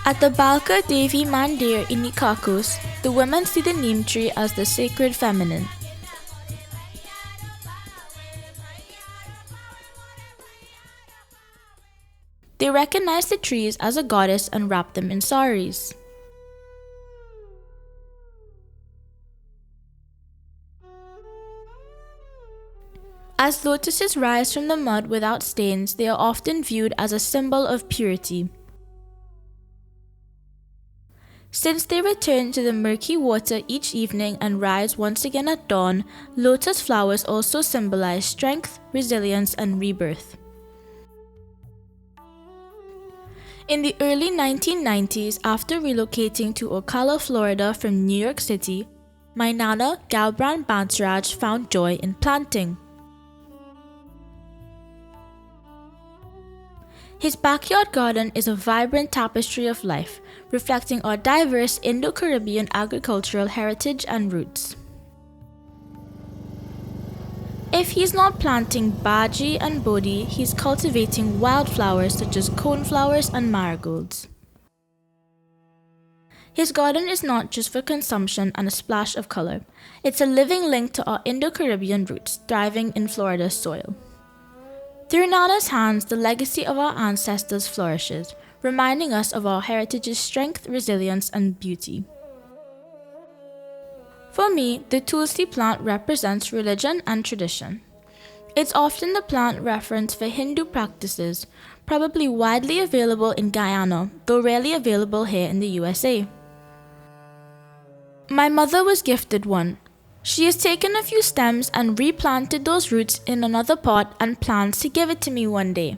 At the Balka Devi Mandir in Nikakos, the women see the neem tree as the sacred feminine. They recognize the trees as a goddess and wrap them in saris. As lotuses rise from the mud without stains, they are often viewed as a symbol of purity. Since they return to the murky water each evening and rise once again at dawn, lotus flowers also symbolize strength, resilience, and rebirth. In the early 1990s, after relocating to Ocala, Florida from New York City, my nana, Galbran Dhanraj, found joy in planting. His backyard garden is a vibrant tapestry of life, reflecting our diverse Indo-Caribbean agricultural heritage and roots. If he's not planting bhaji and bodhi, he's cultivating wildflowers such as coneflowers and marigolds. His garden is not just for consumption and a splash of color. It's a living link to our Indo-Caribbean roots, thriving in Florida's soil. Through Nana's hands, the legacy of our ancestors flourishes, reminding us of our heritage's strength, resilience, and beauty. For me, the tulsi plant represents religion and tradition. It's often the plant reference for Hindu practices, probably widely available in Guyana, though rarely available here in the USA. My mother was gifted one. She has taken a few stems and replanted those roots in another pot and plans to give it to me one day.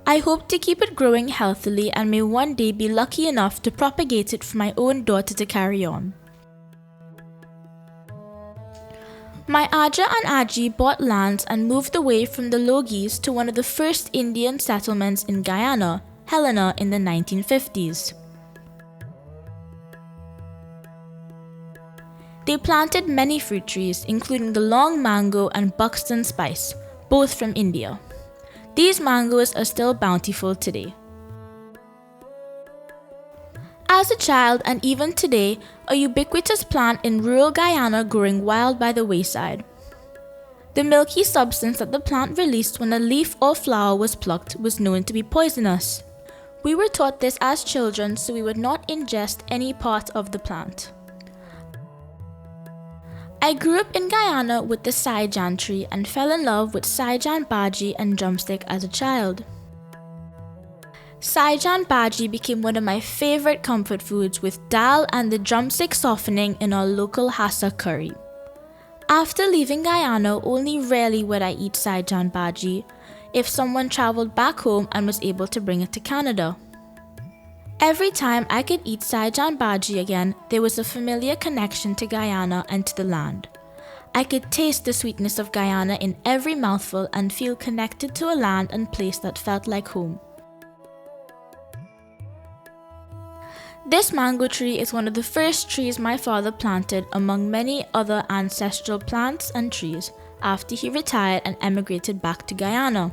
I hope to keep it growing healthily and may one day be lucky enough to propagate it for my own daughter to carry on. My Aja and Aji bought lands and moved away from the Logis to one of the first Indian settlements in Guyana, Helena, in the 1950s. They planted many fruit trees, including the long mango and Buxton spice, both from India. These mangoes are still bountiful today. As a child and even today, a ubiquitous plant in rural Guyana growing wild by the wayside. The milky substance that the plant released when a leaf or flower was plucked was known to be poisonous. We were taught this as children so we would not ingest any part of the plant. I grew up in Guyana with the Saijan tree and fell in love with Saijan bhaji and drumstick as a child. Saijan bhaji became one of my favorite comfort foods with dal and the drumstick softening in our local hassa curry. After leaving Guyana, only rarely would I eat Saijan bhaji if someone traveled back home and was able to bring it to Canada. Every time I could eat Saijan bhaji again, there was a familiar connection to Guyana and to the land. I could taste the sweetness of Guyana in every mouthful and feel connected to a land and place that felt like home. This mango tree is one of the first trees my father planted among many other ancestral plants and trees after he retired and emigrated back to Guyana.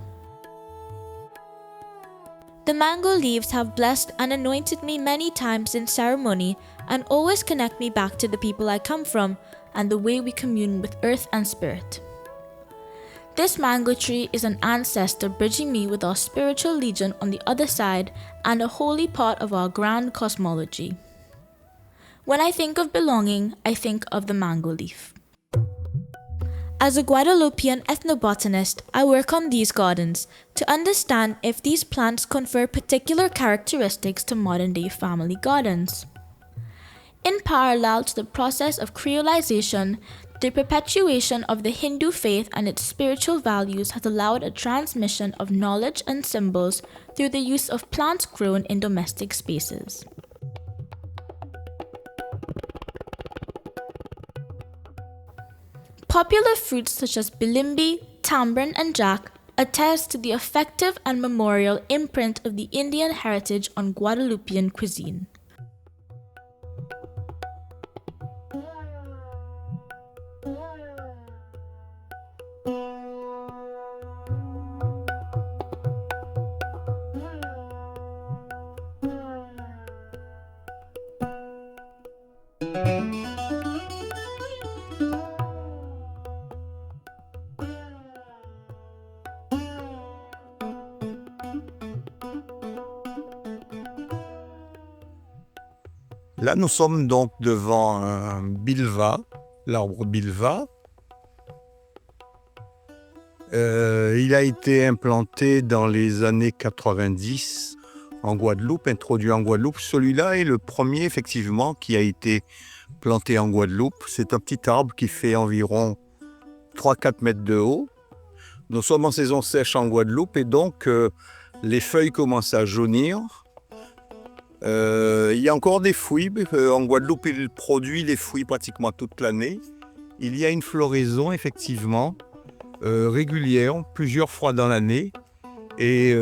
The mango leaves have blessed and anointed me many times in ceremony and always connect me back to the people I come from and the way we commune with earth and spirit. This mango tree is an ancestor bridging me with our spiritual legion on the other side and a holy part of our grand cosmology. When I think of belonging, I think of the mango leaf. As a Guadeloupean ethnobotanist, I work on these gardens to understand if these plants confer particular characteristics to modern-day family gardens. In parallel to the process of creolization, the perpetuation of the Hindu faith and its spiritual values has allowed a transmission of knowledge and symbols through the use of plants grown in domestic spaces. Popular fruits such as bilimbi, tamarind, and jack attest to the effective and memorial imprint of the Indian heritage on Guadeloupean cuisine. Là, nous sommes donc devant un bilva, l'arbre bilva. Il a été implanté dans les années 90 en Guadeloupe, introduit en Guadeloupe. Celui-là est le premier, effectivement, qui a été planté en Guadeloupe. C'est un petit arbre qui fait environ 3-4 mètres de haut. Nous sommes en saison sèche en Guadeloupe et donc les feuilles commencent à jaunir. Il y a encore des fruits. En Guadeloupe, il produit les fruits pratiquement toute l'année. Il y a une floraison, effectivement, régulière, plusieurs fois dans l'année, et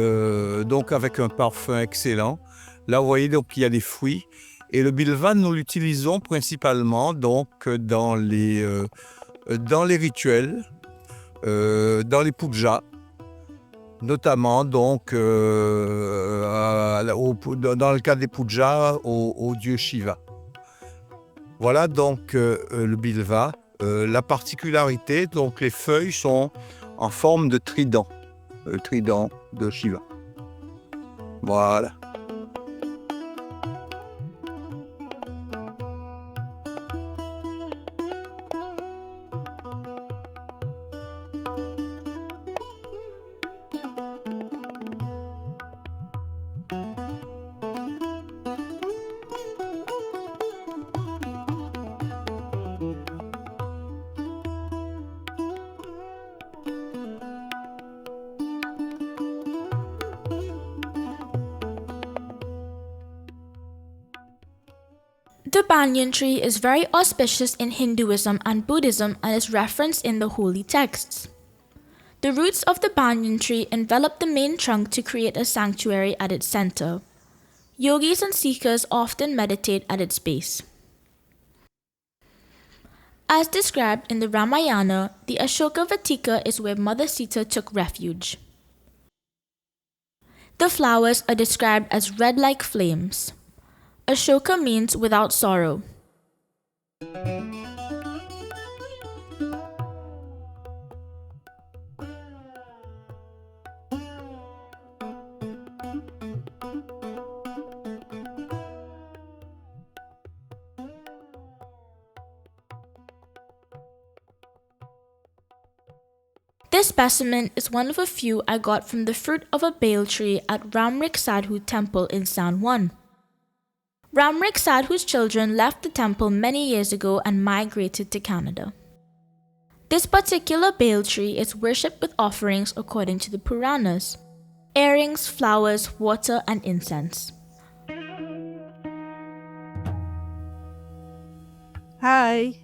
donc avec un parfum excellent. Là, vous voyez, donc, il y a des fruits. Et le bilvan, nous l'utilisons principalement donc, dans les rituels, dans les pujas, notamment donc, dans le cas des pujas au dieu Shiva. Voilà donc le bilva. La particularité, donc les feuilles sont en forme de trident, le trident de Shiva. Voilà. The banyan tree is very auspicious in Hinduism and Buddhism and is referenced in the holy texts. The roots of the banyan tree envelop the main trunk to create a sanctuary at its center. Yogis and seekers often meditate at its base. As described in the Ramayana, the Ashoka Vatika is where Mother Sita took refuge. The flowers are described as red like flames. Ashoka means without sorrow. This specimen is one of a few I got from the fruit of a bale tree at Ramrek Sadhu Temple in San Juan. Ramrek Sadhu's children left the temple many years ago and migrated to Canada. This particular bale tree is worshipped with offerings according to the Puranas: earrings, flowers, water, and incense. Hi,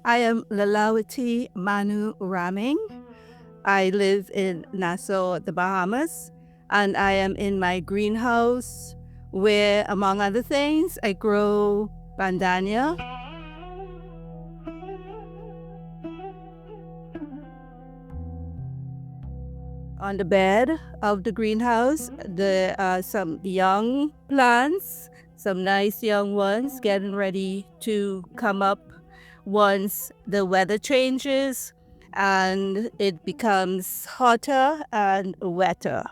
I am Lelawatee Manoo Raming. I live in Nassau, the Bahamas, and I am in my greenhouse where, among other things, I grow bandania. On the bed of the greenhouse, there are some young plants, some nice young ones getting ready to come up once the weather changes and it becomes hotter and wetter.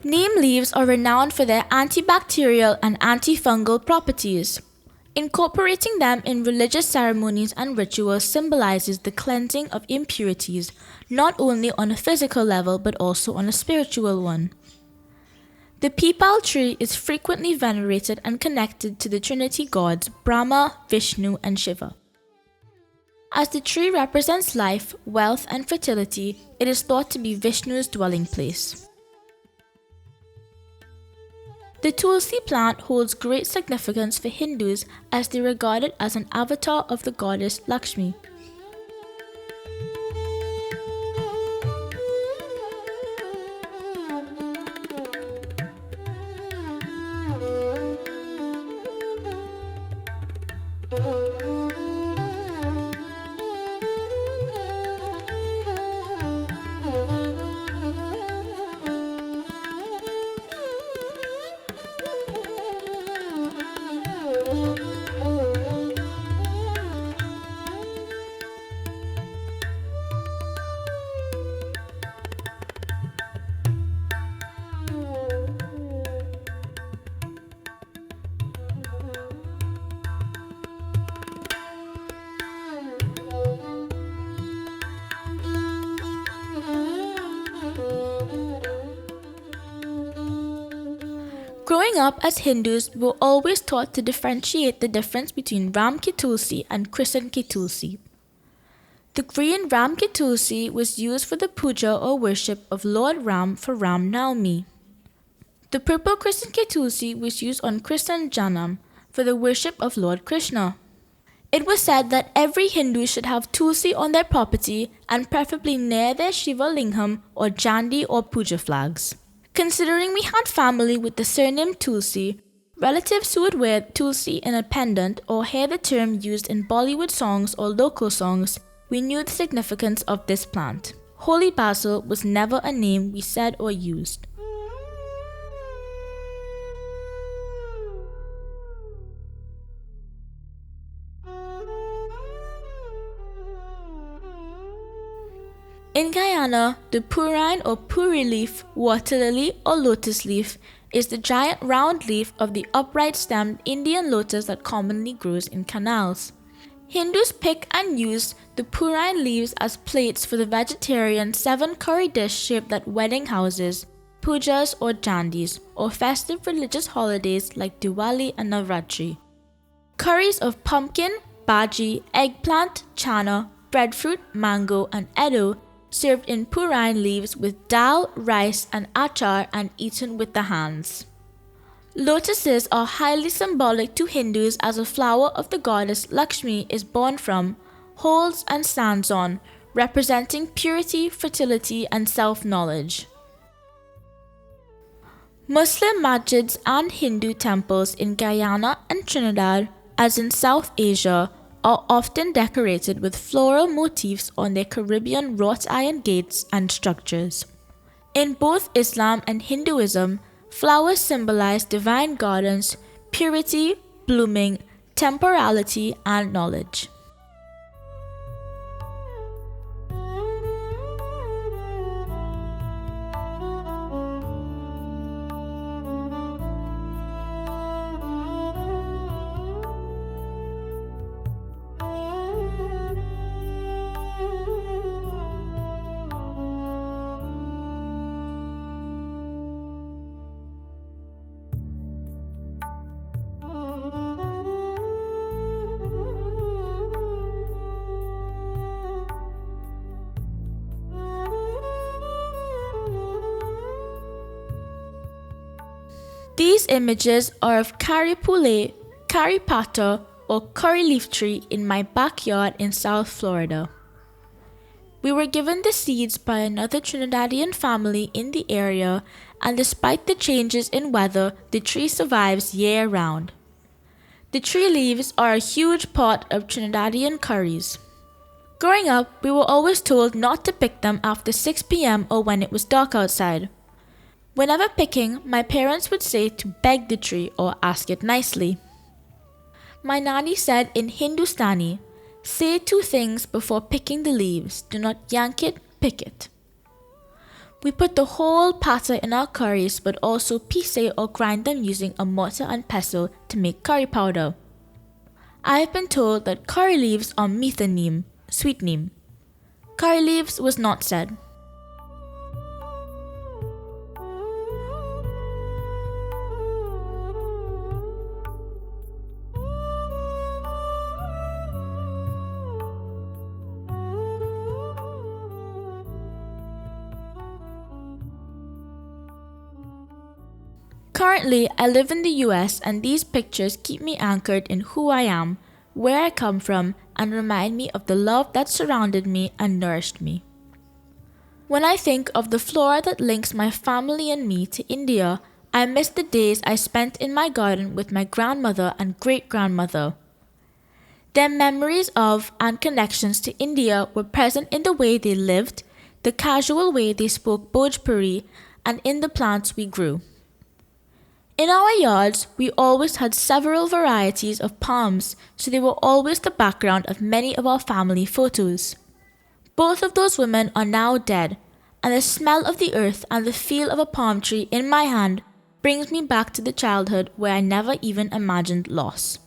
Neem leaves are renowned for their antibacterial and antifungal properties. Incorporating them in religious ceremonies and rituals symbolizes the cleansing of impurities, not only on a physical level but also on a spiritual one. The peepal tree is frequently venerated and connected to the Trinity gods Brahma, Vishnu, and Shiva. As the tree represents life, wealth, and fertility, it is thought to be Vishnu's dwelling place. The tulsi plant holds great significance for Hindus as they regard it as an avatar of the goddess Lakshmi. Growing up as Hindus, we were always taught to differentiate the difference between Ram Ki Tulsi and Krishan Ki Tulsi. The green Ram Ki Tulsi was used for the puja or worship of Lord Ram for Ram Navami. The purple Krishan Ki Tulsi was used on Krishan Janam for the worship of Lord Krishna. It was said that every Hindu should have Tulsi on their property and preferably near their Shiva Lingam or Jandi or puja flags. Considering we had family with the surname Tulsi, relatives who would wear Tulsi in a pendant or hear the term used in Bollywood songs or local songs, we knew the significance of this plant. Holy basil was never a name we said or used. In Guyana, the purine or puri leaf, water lily or lotus leaf is the giant round leaf of the upright stemmed Indian lotus that commonly grows in canals. Hindus pick and use the purine leaves as plates for the vegetarian 7-curry dish shaped like wedding houses, pujas or jandis, or festive religious holidays like Diwali and Navratri. Curries of pumpkin, bhaji, eggplant, chana, breadfruit, mango, and edo served in purine leaves with dal, rice, and achar and eaten with the hands. Lotuses are highly symbolic to Hindus as a flower of the goddess Lakshmi is born from, holds and stands on, representing purity, fertility, and self-knowledge. Muslim masjids and Hindu temples in Guyana and Trinidad, as in South Asia, are often decorated with floral motifs on their Caribbean wrought iron gates and structures. In both Islam and Hinduism, flowers symbolize divine gardens, purity, blooming, temporality, and knowledge. These images are of curry pule, curry pata, or curry leaf tree in my backyard in South Florida. We were given the seeds by another Trinidadian family in the area, and despite the changes in weather, the tree survives year-round. The tree leaves are a huge part of Trinidadian curries. Growing up, we were always told not to pick them after 6 p.m. or when it was dark outside. Whenever picking, my parents would say to beg the tree or ask it nicely. My nanny said in Hindustani, say 2 things before picking the leaves. Do not yank it, pick it. We put the whole pata in our curries but also piece or grind them using a mortar and pestle to make curry powder. I have been told that curry leaves are meetha neem, sweet neem. Curry leaves was not said. Currently, I live in the US and these pictures keep me anchored in who I am, where I come from, and remind me of the love that surrounded me and nourished me. When I think of the flora that links my family and me to India, I miss the days I spent in my garden with my grandmother and great-grandmother. Their memories of and connections to India were present in the way they lived, the casual way they spoke Bhojpuri, and in the plants we grew. In our yards, we always had several varieties of palms, so they were always the background of many of our family photos. Both of those women are now dead, and the smell of the earth and the feel of a palm tree in my hand brings me back to the childhood where I never even imagined loss.